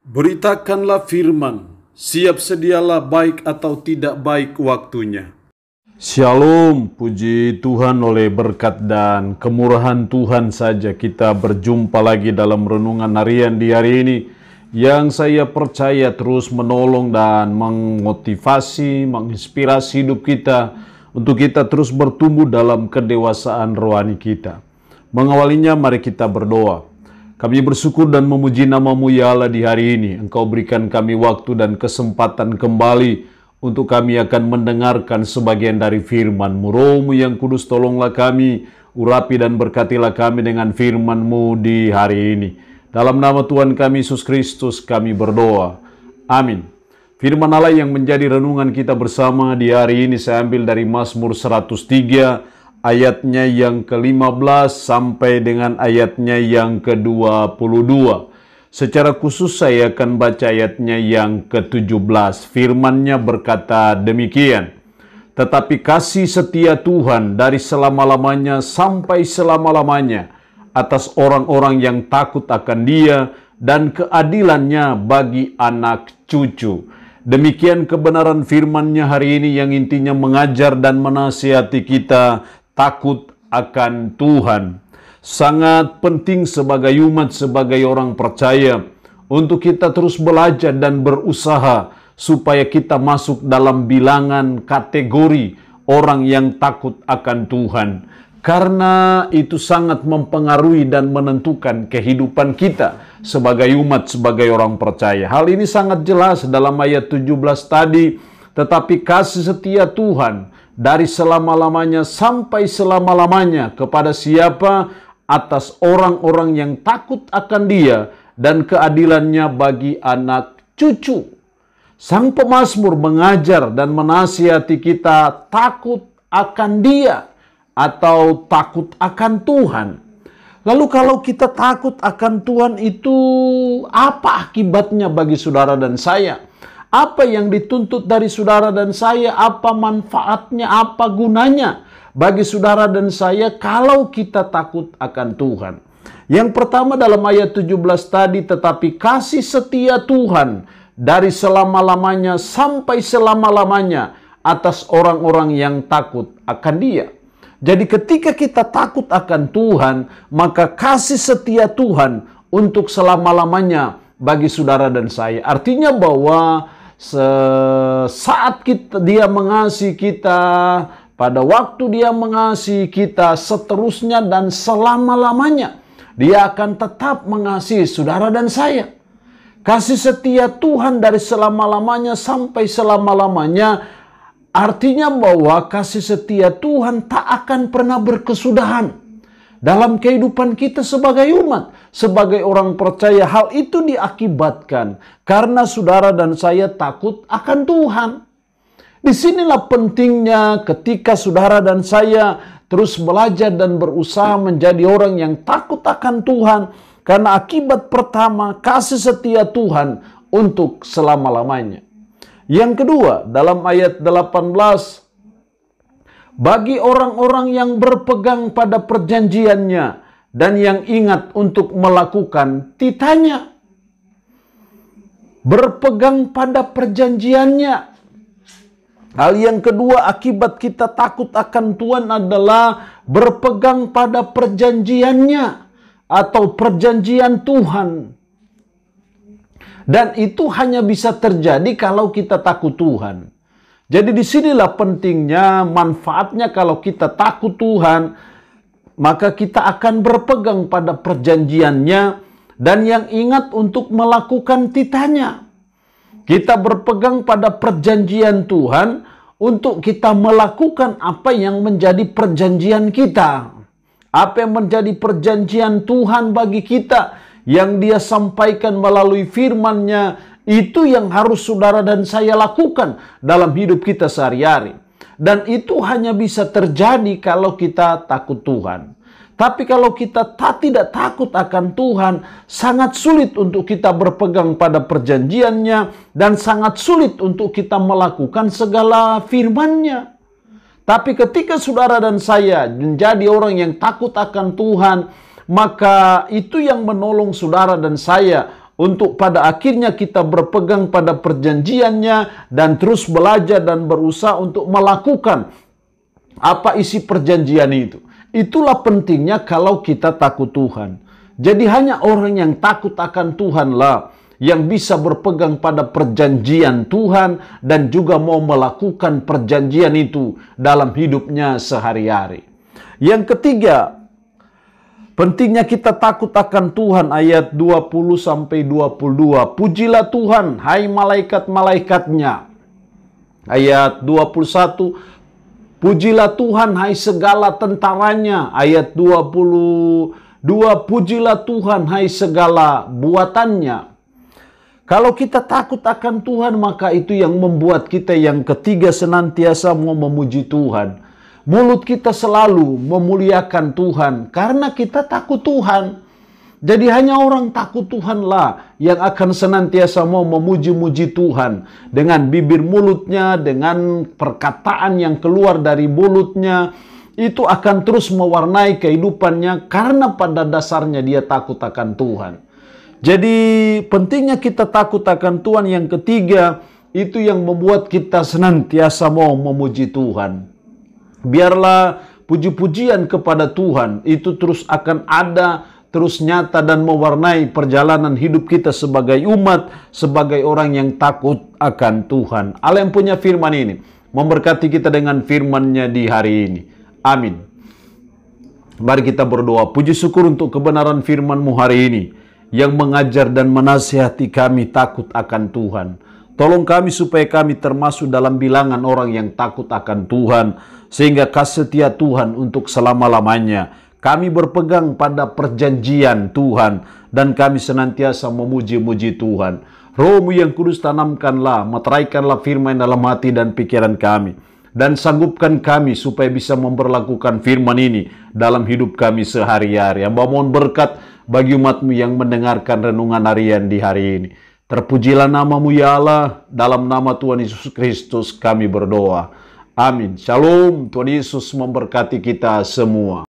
Beritakanlah firman, siap sedialah baik atau tidak baik waktunya. Shalom, puji Tuhan, oleh berkat dan kemurahan Tuhan saja kita berjumpa lagi dalam renungan harian di hari ini yang saya percaya terus menolong dan memotivasi, menginspirasi hidup kita untuk kita terus bertumbuh dalam kedewasaan rohani kita. Mengawalinya, mari kita berdoa. Kami bersyukur dan memuji nama-Mu ya Allah di hari ini. Engkau berikan kami waktu dan kesempatan kembali untuk kami akan mendengarkan sebagian dari firman-Mu. Roh-Mu yang kudus, tolonglah kami, urapi dan berkatilah kami dengan firman-Mu di hari ini. Dalam nama Tuhan kami Yesus Kristus kami berdoa. Amin. Firman Allah yang menjadi renungan kita bersama di hari ini saya ambil dari Mazmur 103 ayatnya yang ke-15 sampai dengan ayatnya yang ke-22. Secara khusus saya akan baca ayatnya yang ke-17. Firman-Nya berkata demikian. Tetapi kasih setia Tuhan dari selama-lamanya sampai selama-lamanya atas orang-orang yang takut akan Dia dan keadilannya bagi anak cucu. Demikian kebenaran firman-Nya hari ini yang intinya mengajar dan menasihati kita takut akan Tuhan. Sangat penting sebagai umat, sebagai orang percaya, untuk kita terus belajar dan berusaha supaya kita masuk dalam bilangan kategori orang yang takut akan Tuhan. Karena itu sangat mempengaruhi dan menentukan kehidupan kita sebagai umat, sebagai orang percaya. Hal ini sangat jelas dalam ayat 17 tadi, tetapi kasih setia Tuhan dari selama-lamanya sampai selama-lamanya kepada siapa? Atas orang-orang yang takut akan Dia dan keadilannya bagi anak cucu. Sang pemazmur mengajar dan menasihati kita takut akan Dia atau takut akan Tuhan. Lalu kalau kita takut akan Tuhan itu apa akibatnya bagi saudara dan saya? Apa yang dituntut dari saudara dan saya? Apa manfaatnya? Apa gunanya bagi saudara dan saya kalau kita takut akan Tuhan? Yang pertama dalam ayat 17 tadi, tetapi kasih setia Tuhan dari selama-lamanya sampai selama-lamanya atas orang-orang yang takut akan Dia. Jadi ketika kita takut akan Tuhan, maka kasih setia Tuhan untuk selama-lamanya bagi saudara dan saya. Artinya bahwa saat Dia mengasihi kita, pada waktu Dia mengasihi kita, seterusnya dan selama-lamanya Dia akan tetap mengasihi saudara dan saya. Kasih setia Tuhan dari selama-lamanya sampai selama-lamanya artinya bahwa kasih setia Tuhan tak akan pernah berkesudahan dalam kehidupan kita sebagai umat, sebagai orang percaya. Hal itu diakibatkan karena saudara dan saya takut akan Tuhan. Disinilah pentingnya ketika saudara dan saya terus belajar dan berusaha menjadi orang yang takut akan Tuhan. Karena akibat pertama, kasih setia Tuhan untuk selama-lamanya. Yang kedua, dalam ayat 18, bagi orang-orang yang berpegang pada perjanjiannya dan yang ingat untuk melakukan titanya. Berpegang pada perjanjiannya. Hal yang kedua akibat kita takut akan Tuhan adalah berpegang pada perjanjiannya atau perjanjian Tuhan. Dan itu hanya bisa terjadi kalau kita takut Tuhan. Jadi disinilah pentingnya, manfaatnya kalau kita takut Tuhan, maka kita akan berpegang pada perjanjiannya dan yang ingat untuk melakukan titanya. Kita berpegang pada perjanjian Tuhan untuk kita melakukan apa yang menjadi perjanjian kita. Apa yang menjadi perjanjian Tuhan bagi kita yang Dia sampaikan melalui firman-Nya, itu yang harus saudara dan saya lakukan dalam hidup kita sehari-hari. Dan itu hanya bisa terjadi kalau kita takut Tuhan. Tapi kalau kita tidak takut akan Tuhan, sangat sulit untuk kita berpegang pada perjanjiannya dan sangat sulit untuk kita melakukan segala firman-Nya. Tapi ketika saudara dan saya menjadi orang yang takut akan Tuhan, maka itu yang menolong saudara dan saya untuk pada akhirnya kita berpegang pada perjanjiannya dan terus belajar dan berusaha untuk melakukan apa isi perjanjian itu. Itulah pentingnya kalau kita takut Tuhan. Jadi hanya orang yang takut akan Tuhanlah yang bisa berpegang pada perjanjian Tuhan dan juga mau melakukan perjanjian itu dalam hidupnya sehari-hari. Yang ketiga, pentingnya kita takut akan Tuhan, ayat 20-22. Pujilah Tuhan, hai malaikat-malaikatnya. Ayat 21, pujilah Tuhan, hai segala tentaranya. Ayat 22, pujilah Tuhan, hai segala buatannya. Kalau kita takut akan Tuhan, maka itu yang membuat kita yang ketiga senantiasa mau memuji Tuhan. Mulut kita selalu memuliakan Tuhan karena kita takut Tuhan. Jadi hanya orang takut Tuhanlah yang akan senantiasa mau memuji-muji Tuhan. Dengan bibir mulutnya, dengan perkataan yang keluar dari mulutnya, itu akan terus mewarnai kehidupannya karena pada dasarnya dia takut akan Tuhan. Jadi pentingnya kita takut akan Tuhan. Yang ketiga, itu yang membuat kita senantiasa mau memuji Tuhan. Biarlah puji-pujian kepada Tuhan itu terus akan ada, terus nyata dan mewarnai perjalanan hidup kita sebagai umat, sebagai orang yang takut akan Tuhan. Allah yang punya firman ini memberkati kita dengan firman-Nya di hari ini. Amin. Mari kita berdoa. Puji syukur untuk kebenaran firman-Mu hari ini yang mengajar dan menasihati kami takut akan Tuhan. Tolong kami supaya kami termasuk dalam bilangan orang yang takut akan Tuhan, sehingga kasih setia Tuhan untuk selama-lamanya. Kami berpegang pada perjanjian Tuhan, dan kami senantiasa memuji-muji Tuhan. Roh-Mu yang kudus tanamkanlah, meteraikanlah firman dalam hati dan pikiran kami, dan sanggupkan kami supaya bisa memperlakukan firman ini dalam hidup kami sehari-hari. Hamba mohon berkat bagi umat-Mu yang mendengarkan renungan harian di hari ini. Terpujilah nama-Mu ya Allah, dalam nama Tuhan Yesus Kristus kami berdoa. Amin. Shalom, Tuhan Yesus memberkati kita semua.